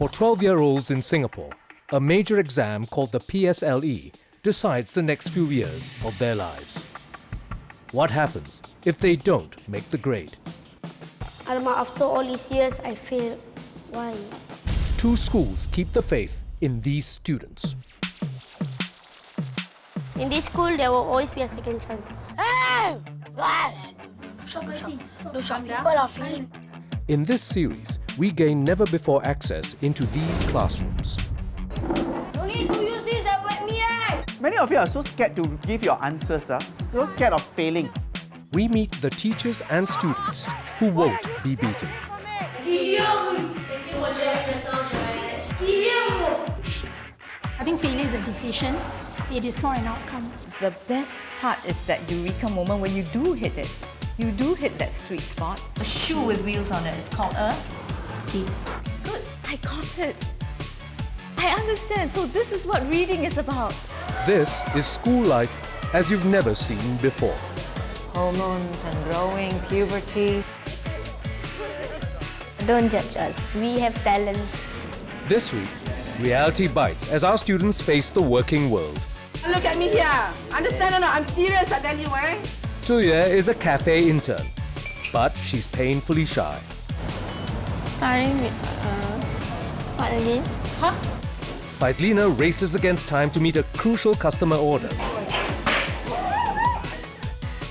For 12-year-olds in Singapore, a major exam called the PSLE decides the next few years of their lives. What happens if they don't make the grade? Alamak, after all these years, I failed. Why? Two schools keep the faith in these students. In this school, there will always be a second chance. In this series, we gain never-before access into these classrooms. No need to use this, that wet me, right? Many of you are so scared to give your answers, so scared of failing. We meet the teachers and students who won't be beaten. I think failure is a decision. It is not an outcome. The best part is that eureka moment when you do hit it. You do hit that sweet spot. A shoe with wheels on it. It's called a key. Good, I got it. I understand. So this is what reading is about. This is school life as you've never seen before. Hormones and growing, puberty. Don't judge us. We have talents. This week, reality bites as our students face the working world. Look at me here. Understand or not? I'm serious, I tell you, eh? Ziyue is a cafe intern, but she's painfully shy. Starting with, what again? Huh? Faisleena races against time to meet a crucial customer order,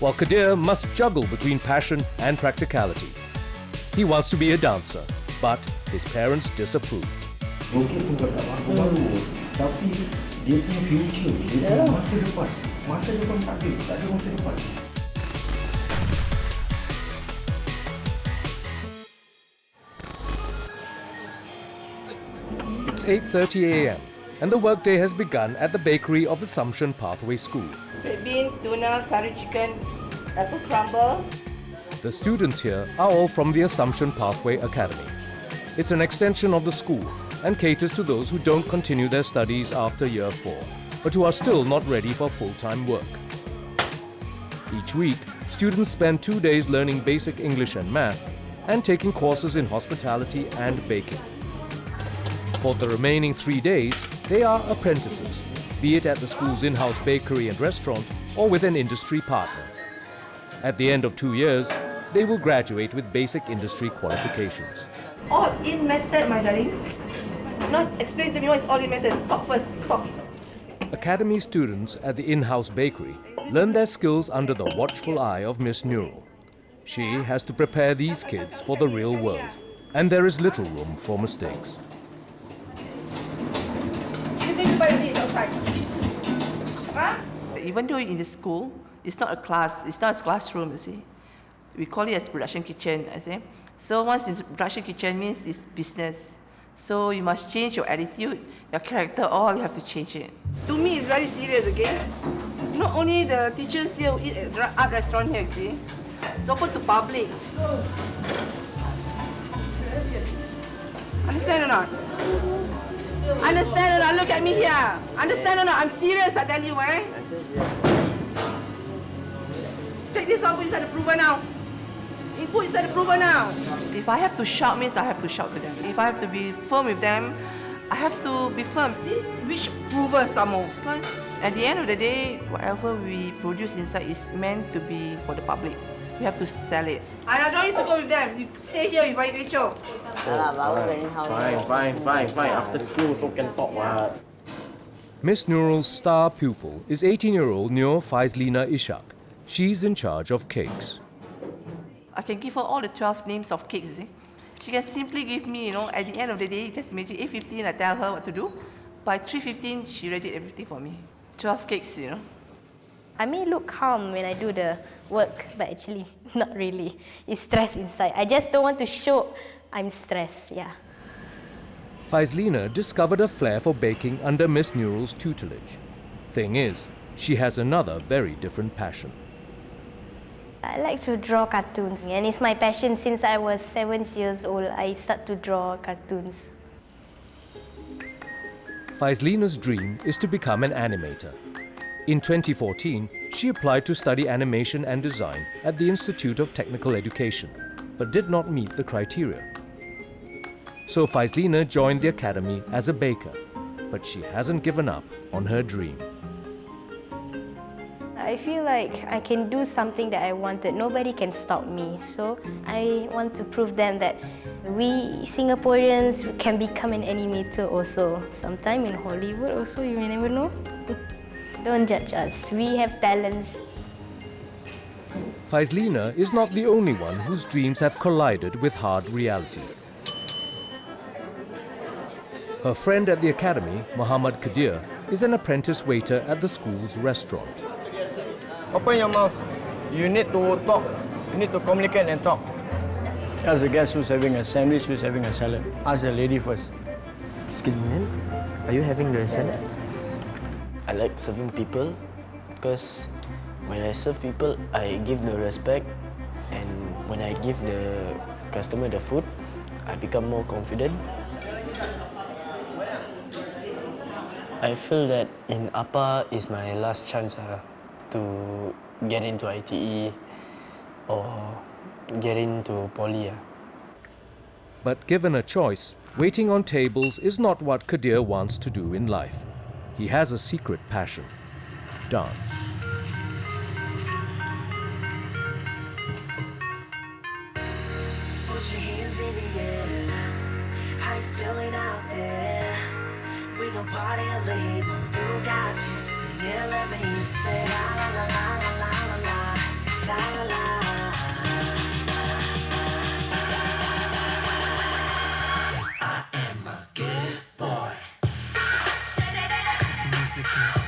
while Kadir must juggle between passion and practicality. He wants to be a dancer, but his parents disapprove. Mungkin tu tak aku baru, tapi dia punya future, dia punya masa depan. Masa depan tak ada masa depan. It's 8:30 a.m. and the workday has begun at the bakery of Assumption Pathway School. Red bean, tuna, curry chicken, apple crumble. The students here are all from the Assumption Pathway Academy. It's an extension of the school and caters to those who don't continue their studies after year 4, but who are still not ready for full-time work. Each week, students spend 2 days learning basic English and math and taking courses in hospitality and baking. For the remaining 3 days, they are apprentices, be it at the school's in-house bakery and restaurant or with an industry partner. At the end of 2 years, they will graduate with basic industry qualifications. All in method, my darling. Not explain to me what is all in method. Stop first. Stop. Academy students at the in-house bakery learn their skills under the watchful eye of Miss Nurul. She has to prepare these kids for the real world, and there is little room for mistakes. You think about this outside. Huh? Even though in the school, it's not a class, it's not a classroom, you see. We call it as production kitchen, I say. So once in production kitchen means it's business. So you must change your attitude, your character, all you have to change it. To me, it's very serious, okay? Not only the teachers here who eat at art restaurant here, you see. It's open to public. Understand or not? Understand or not? Look at me here. Understand or not? I'm serious, I tell you, eh? Take this out inside the prover now. Input inside the prover now. If I have to shout, means I have to shout to them. If I have to be firm with them, I have to be firm. Which prover some more? Because at the end of the day, whatever we produce inside is meant to be for the public. We have to sell it. And I don't need to go with them. You stay here with Rachel. Fine. After school, we can talk. What? Miss Nurul's star pupil is 18-year-old Nyo Faisleena Ishak. She's in charge of cakes. I can give her all the 12 names of cakes. See? She can simply give me, at the end of the day, just imagine 8:15, I tell her what to do. By 3:15, she ready everything for me. 12 cakes, I may look calm when I do the work, but actually, not really. It's stress inside. I just don't want to show I'm stressed, yeah. Faisleena discovered a flair for baking under Miss Nurul's tutelage. Thing is, she has another very different passion. I like to draw cartoons, and it's my passion since I was 7 years old. I start to draw cartoons. Faisleena's dream is to become an animator. In 2014, she applied to study animation and design at the Institute of Technical Education, but did not meet the criteria. So Faisleena joined the academy as a baker, but she hasn't given up on her dream. I feel like I can do something that I wanted. Nobody can stop me. So I want to prove them that we Singaporeans can become an animator also. Sometime in Hollywood also, you may never know. Don't judge us. We have talents. Faisleena is not the only one whose dreams have collided with hard reality. Her friend at the academy, Muhammad Kadir, is an apprentice waiter at the school's restaurant. Open your mouth. You need to talk. You need to communicate and talk. Ask the guest who's having a sandwich, who's having a salad. Ask the lady first. Excuse me, ma'am. Are you having the salad? I like serving people because when I serve people, I give the respect, and when I give the customer the food, I become more confident. I feel that in APA is my last chance to get into ITE or get into poly. But given a choice, waiting on tables is not what Kadir wants to do in life. He has a secret passion: dance. Put your hands in the air. How you feeling out there? We gon' party over here. You got you singing, let me hear you say la la la la la la la la la la. I am a good boy. The music up.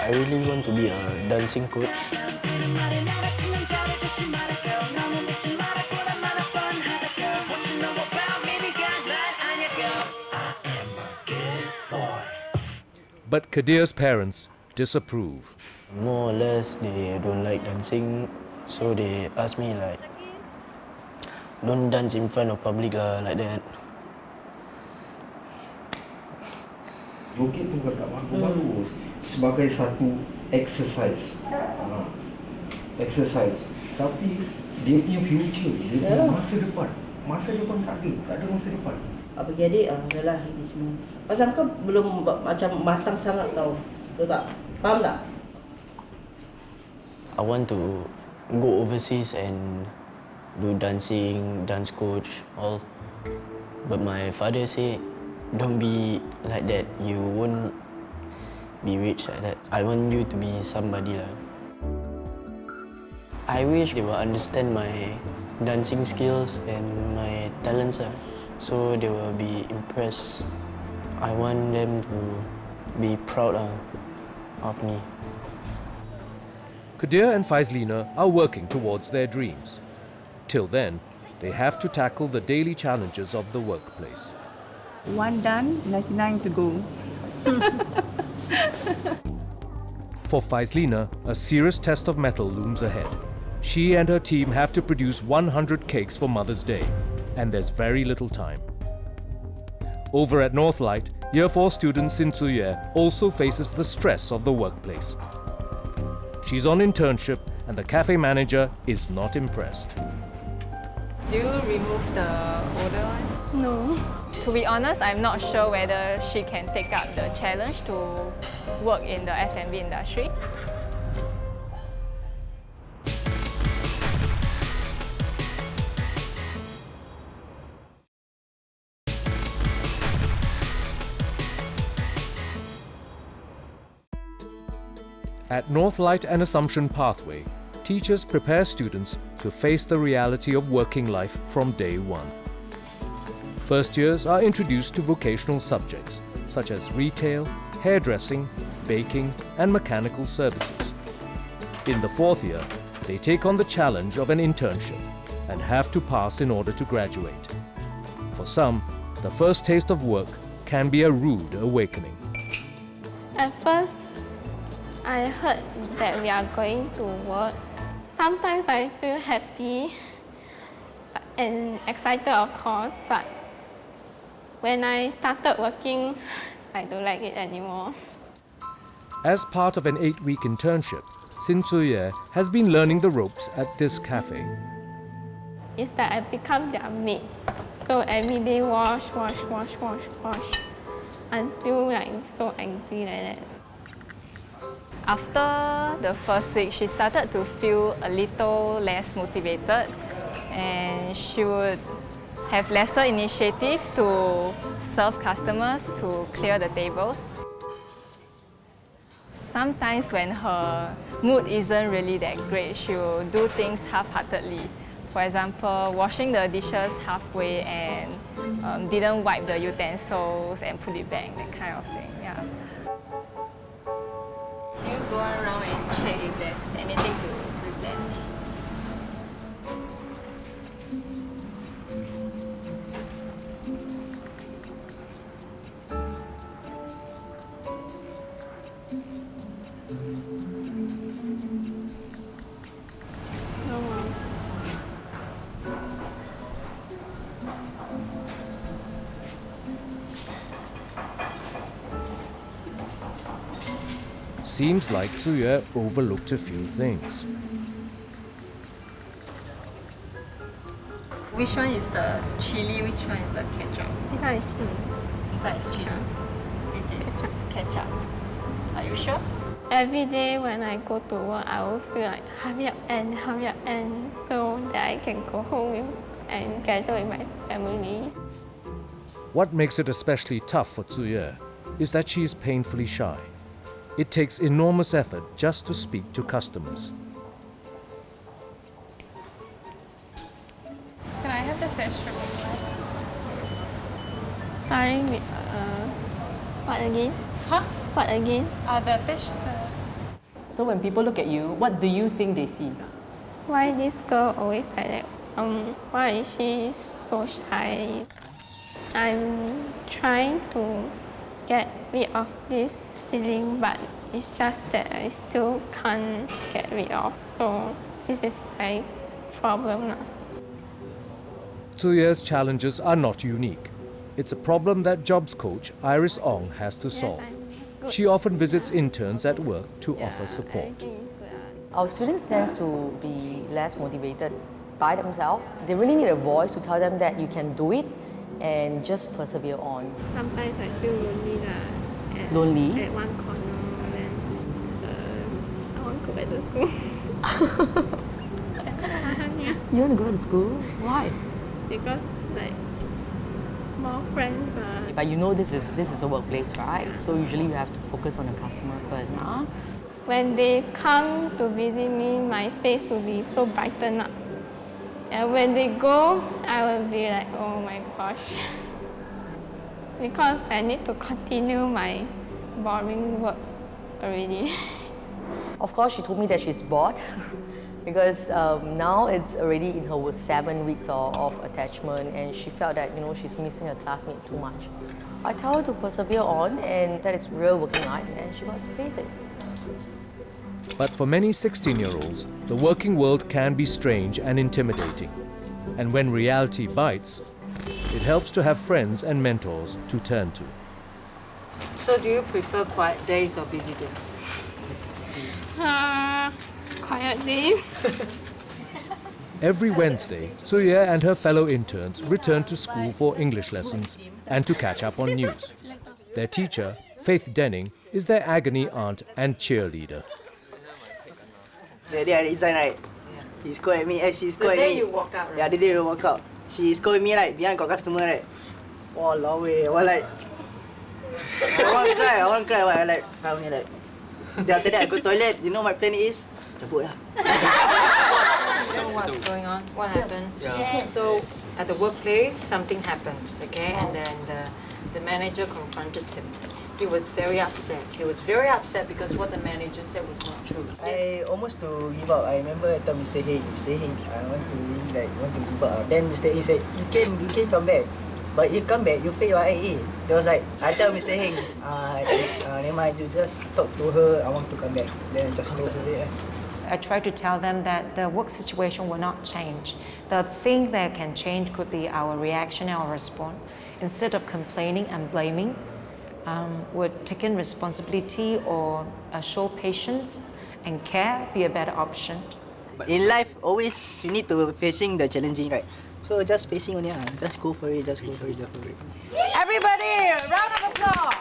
I really want to be a dancing coach. But Kadir's parents disapprove. More or less, they don't like dancing, so they ask me like, don't dance in front of public like that. Joget tu tak bagus sebagai satu exercise. Exercise. Tapi dia punya future, dia punya masa depan tak ada masa depan. Apa jadi adalah ini semua. Pasal kau belum macam matang sangat tau. Betul tak? Faham tak? I want to go overseas and do dancing, dance coach, all. But my father said, don't be like that. You won't be rich like that. I want you to be somebody lah. I wish they will understand my dancing skills and my talents so they will be impressed. I want them to be proud of me. Kadir and Faisleena are working towards their dreams. Till then, they have to tackle the daily challenges of the workplace. One done, 99 to go. For Faisleena, a serious test of mettle looms ahead. She and her team have to produce 100 cakes for Mother's Day, and there's very little time. Over at Northlight, Year 4 student Ziyue also faces the stress of the workplace. She's on internship, and the cafe manager is not impressed. Do you remove the older one? No. To be honest, I'm not sure whether she can take up the challenge to work in the F&B industry. At Northlight and Assumption Pathway, teachers prepare students to face the reality of working life from day one. First years are introduced to vocational subjects such as retail, hairdressing, baking, and mechanical services. In the fourth year, they take on the challenge of an internship and have to pass in order to graduate. For some, the first taste of work can be a rude awakening. At first, I heard that we are going to work. Sometimes I feel happy and excited, of course, but when I started working, I don't like it anymore. As part of an 8-week internship, since Ziyue has been learning the ropes at this cafe. Is that I become their maid. So every day wash until like so angry like that. After the first week, she started to feel a little less motivated, and she would have lesser initiative to serve customers, to clear the tables. Sometimes when her mood isn't really that great, she will do things half-heartedly. For example, washing the dishes halfway and didn't wipe the utensils and put it back, that kind of thing. Yeah. You go around and check if there's anything to replenish. Seems like Ziyue overlooked a few things. Which one is the chili? Which one is the ketchup? This one is chili. This one is chili. This is ketchup. Are you sure? Every day when I go to work, I will feel like hurry up and so that I can go home and gather with my family. What makes it especially tough for Ziyue is that she is painfully shy. It takes enormous effort just to speak to customers. Can I have the fish from you? Sorry, what again? Huh? What again? The fish. So when people look at you, what do you think they see? Why this girl always like that? Why is she so shy? I'm trying to get rid of this feeling, but it's just that I still can't get rid of. So this is my problem now. Ziyue's challenges are not unique. It's a problem that jobs coach Iris Ong has to solve. She often visits interns at work to offer support. Our students tend to be less motivated by themselves. They really need a voice to tell them that you can do it and just persevere on. Sometimes I feel lonely Lonely? at one corner, then I want to go back to school. You want to go to school? Why? Because like more friends. But you know this is a workplace, right? So usually you have to focus on the customer first. Huh? When they come to visit me, my face will be so brightened up. And when they go, I will be like, oh my gosh. Because I need to continue my boring work already. Of course, she told me that she's bored because now it's already in her 7 weeks of attachment, and she felt that she's missing her classmate too much. I tell her to persevere on, and that is real working life, and she got to face it. But for many 16-year-olds, the working world can be strange and intimidating. And when reality bites, it helps to have friends and mentors to turn to. So do you prefer quiet days or busy days? Quiet days. Every Wednesday, Ziyue and her fellow interns return to school for English lessons and to catch up on news. Their teacher, Faith Denning, is their agony aunt and cheerleader. The day I resign, right? He scold at me. She scold at me. The day you walk out, right? Yeah, the day we walk out. She scold me, right? Behind got customer, right? Walao eh. I was like, I want to cry. I like, I'm like. Then after that, I go toilet. You know my plan is, cabut lah. What's going on? What happened? Yeah. So at the workplace, something happened, okay? And then the manager confronted him. He was very upset. He was very upset because what the manager said was not true. I almost to give up. I remember I told Mr. Heng, I want to really want to give up. Then Mr. Heng said, you can come back. But you come back, you pay your IA. They was like, I tell Mr. Heng, never mind, you just talk to her, I want to come back. Then I just close it. I try to tell them that the work situation will not change. The thing that can change could be our reaction, our response. Instead of complaining and blaming, would take in responsibility or show patience and care be a better option. In life, always you need to facing the challenging, right? So just facing only, just go for it, just go for it, just go for it. Everybody, round of applause.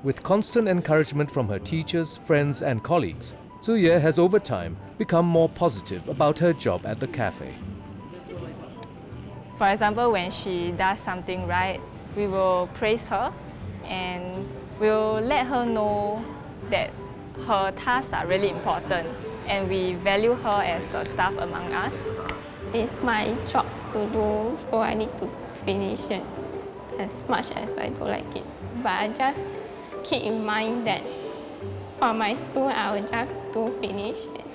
With constant encouragement from her teachers, friends and colleagues, Ziyue has over time become more positive about her job at the cafe. For example, when she does something right, we will praise her and we'll let her know that her tasks are really important and we value her as a staff among us. It's my job to do, so I need to finish it as much as I don't like it. But I just keep in mind that for my school, I will just do finish it.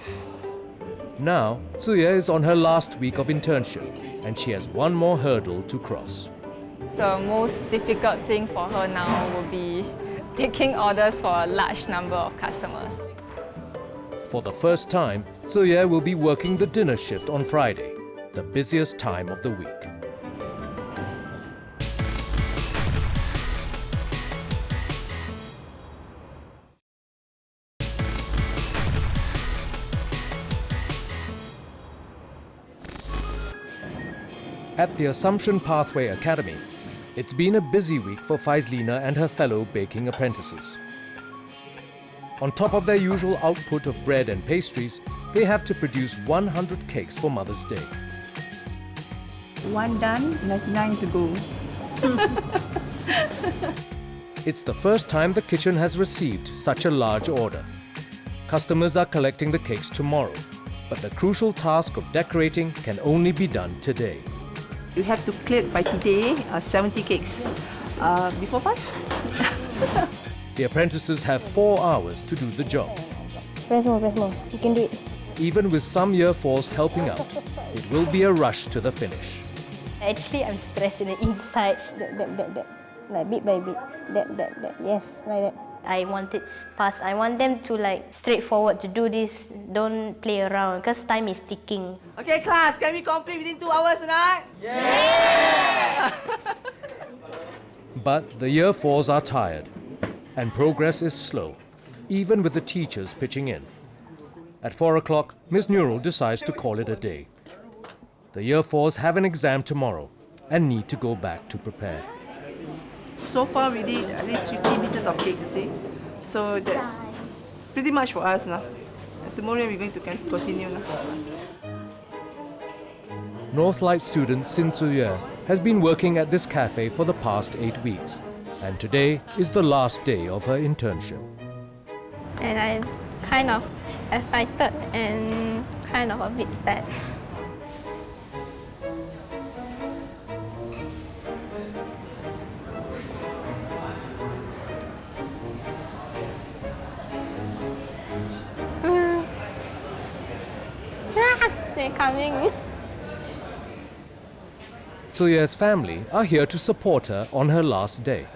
Now, Ziyue is on her last week of internship and she has one more hurdle to cross. The most difficult thing for her now will be taking orders for a large number of customers. For the first time, Ziyue will be working the dinner shift on Friday, the busiest time of the week. At the Assumption Pathway Academy, it's been a busy week for Faisleena and her fellow baking apprentices. On top of their usual output of bread and pastries, they have to produce 100 cakes for Mother's Day. One done, 99 to go. It's the first time the kitchen has received such a large order. Customers are collecting the cakes tomorrow, but the crucial task of decorating can only be done today. You have to clear by today 70 cakes. Before 5? The apprentices have 4 hours to do the job. Press more, you can do it. Even with some year 4s helping out, it will be a rush to the finish. Actually, I'm stressed in the inside, like bit by bit, yes, like that. I want it fast. I want them to like straightforward to do this, don't play around, because time is ticking. Okay, class, can we complete within 2 hours tonight? But the year 4s are tired, and progress is slow, even with the teachers pitching in. At 4 o'clock, Ms. Neural decides to call it a day. The year 4s have an exam tomorrow and need to go back to prepare. So far we did at least 50 pieces of cake, you see. So that's pretty much for us now. And tomorrow we're going to continue now. Northlight student Sin Ziyue has been working at this cafe for the past 8 weeks, and today is the last day of her internship. And I'm kind of excited and kind of a bit sad. They're coming. Ziyue's family are here to support her on her last day.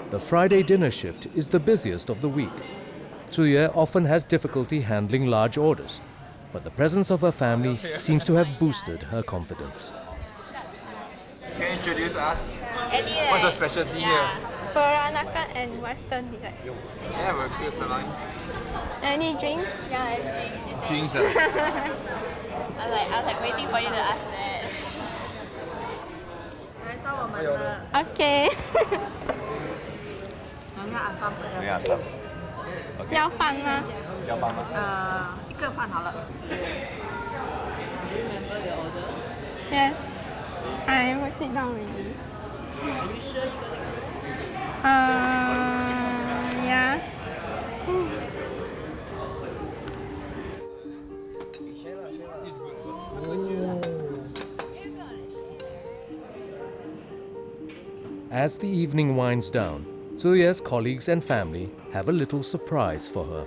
The Friday dinner shift is the busiest of the week. Ziyue often has difficulty handling large orders, but the presence of her family seems to have boosted her confidence. Can you introduce us? What's the specialty here? Peranakan and Western delight. Yeah, we're close along. Any drinks? Yeah, I have drinks. Drinks, I was like waiting for you to ask that. Okay. 没有上。要饭吗？要饭吗？一个饭好了。 Yes. I will sit down already. Yeah. As the evening winds down, Ziyue's colleagues and family have a little surprise for her.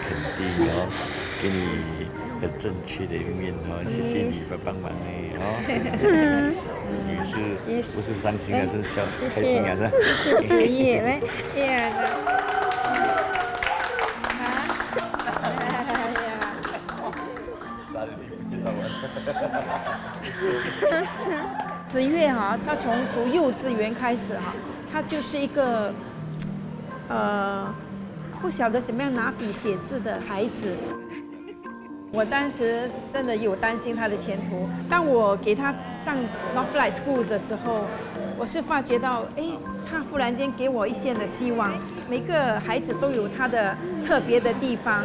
肯定哦，给你很正确的一面哦，谢谢你的帮忙哎哦。你是不是伤心还是笑开心啊？是吧？谢谢子叶来，子月哈，他从读幼稚园开始哈，他就是一个不晓得怎么样拿笔写字的孩子。我当时真的有担心他的前途。当我给他上 Northlight School 的时候，我是发觉到，哎，他忽然间给我一线的希望。每个孩子都有他的特别的地方，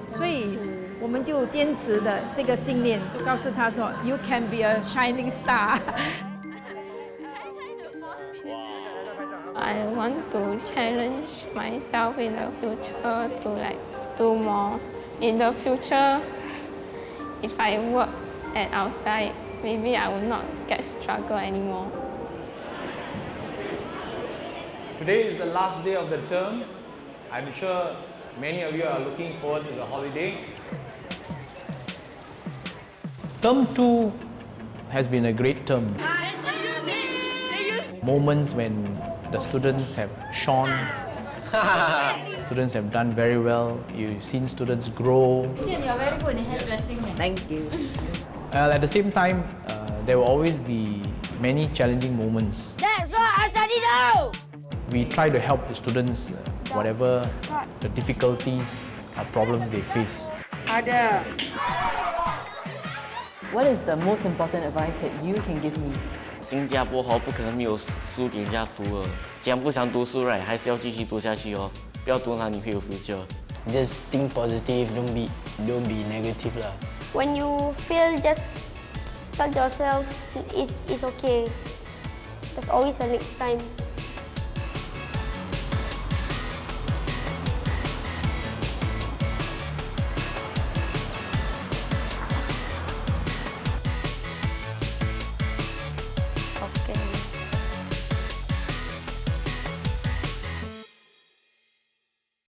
所以我们就坚持的这个信念，就告诉他说 ，You can be a shining star 。I want to challenge myself in the future to like do more. In the future, if I work at outside, maybe I will not get struggle anymore. Today is the last day of the term. I'm sure many of you are looking forward to the holiday. Term 2 has been a great term. Moments when the students have shone, students have done very well, you've seen students grow. You're very good in hairdressing. Thank you. At the same time, there will always be many challenging moments. That's what I said no! We try to help the students, whatever the difficulties or problems they face. What is the most important advice that you can give me? 新加坡不可能没有书给人家读了，既然不想读书 right， 还是要继续读下去哦，不要读它你会有 future。Just think positive, don't be negative lah. When you fail, just tell yourself it's okay. There's always a next time. Okay.